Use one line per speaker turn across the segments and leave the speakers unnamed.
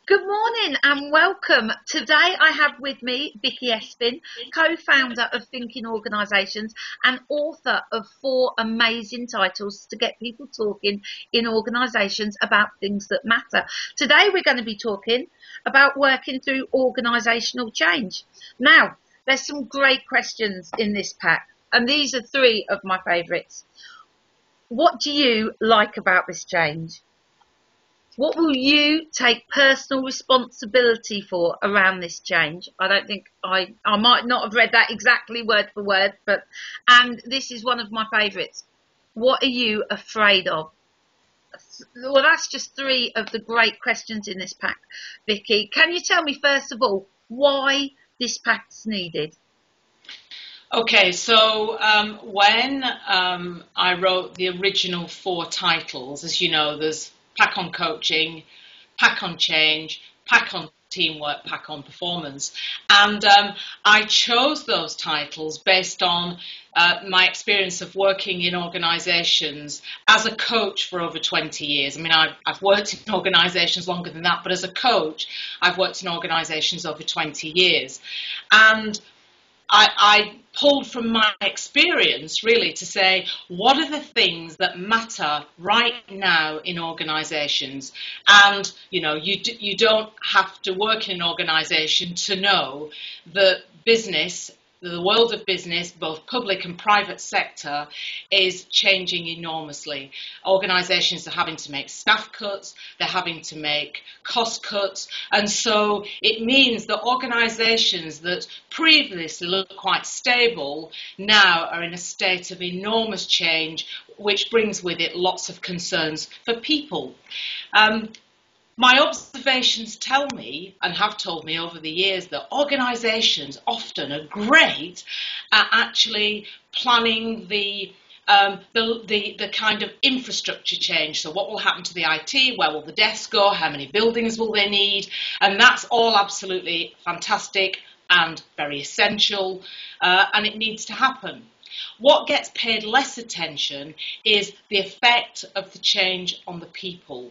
Good morning and welcome. Today I have with me Vicki Espin, co-founder of Thinking Organisations and author of 4 amazing titles to get people talking in organisations about things that matter. Today we're going to be talking about working through organisational change. Now, there's some great questions in this pack, and these are 3 of my favourites. What do you like about this change? What will you take personal responsibility for around this change? I don't think I might not have read that exactly word for word, and this is one of my favourites. What are you afraid of? Well, that's just 3 of the great questions in this pack. Vicki, can you tell me first of all why this pack's needed?
Okay, so when I wrote the original 4 titles, as you know, there's Pack on Coaching, Pack on Change, Pack on Teamwork, Pack on Performance. And I chose those titles based on my experience of working in organisations as a coach for over 20 years. I mean, I've worked in organisations longer than that, but as a coach, I've worked in organisations over 20 years. And I pulled from my experience really to say, what are the things that matter right now in organisations? And, you know, you don't have to work in an organisation to know that business, the world of business, both public and private sector, is changing enormously. Organisations are having to make staff cuts, they're having to make cost cuts, and so it means that organisations that previously looked quite stable now are in a state of enormous change, which brings with it lots of concerns for people. My observations tell me, and have told me over the years, that organisations often are great at actually planning the kind of infrastructure change. So what will happen to the IT? Where will the desks go? How many buildings will they need? And that's all absolutely fantastic and very essential, and it needs to happen. What gets paid less attention is the effect of the change on the people.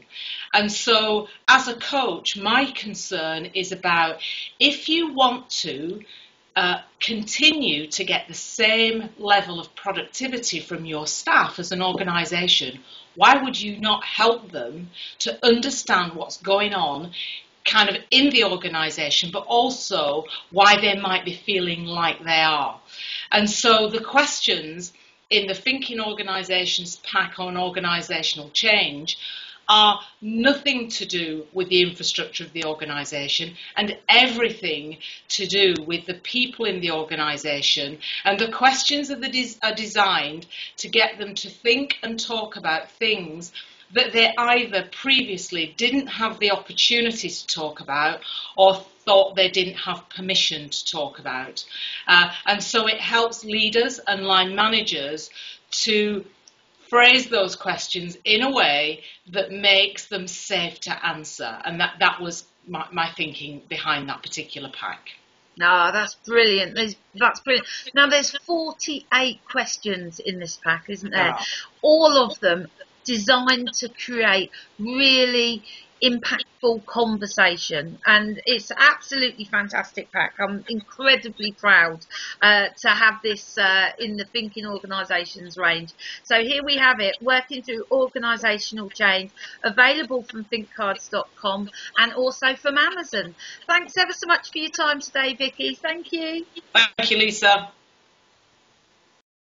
And so as a coach, my concern is about, if you want to continue to get the same level of productivity from your staff as an organisation, why would you not help them to understand what's going on kind of in the organisation, but also why they might be feeling like they are? And so the questions in the Thinking Organisations pack on organisational change are nothing to do with the infrastructure of the organisation and everything to do with the people in the organisation. And the questions are designed to get them to think and talk about things that they either previously didn't have the opportunity to talk about or thought they didn't have permission to talk about. And so it helps leaders and line managers to phrase those questions in a way that makes them safe to answer. And that was my thinking behind that particular pack.
No, that's brilliant. That's brilliant. Now, there's 48 questions in this pack, isn't there?
Wow.
All of them designed to create really impactful conversation, and it's absolutely fantastic pack. I'm incredibly proud to have this in the Thinking Organisations range. So here we have it, working through organisational change, available from finkcards.com and also from Amazon. Thanks ever so much for your time today, Vicki. Thank you.
Thank you, Lisa.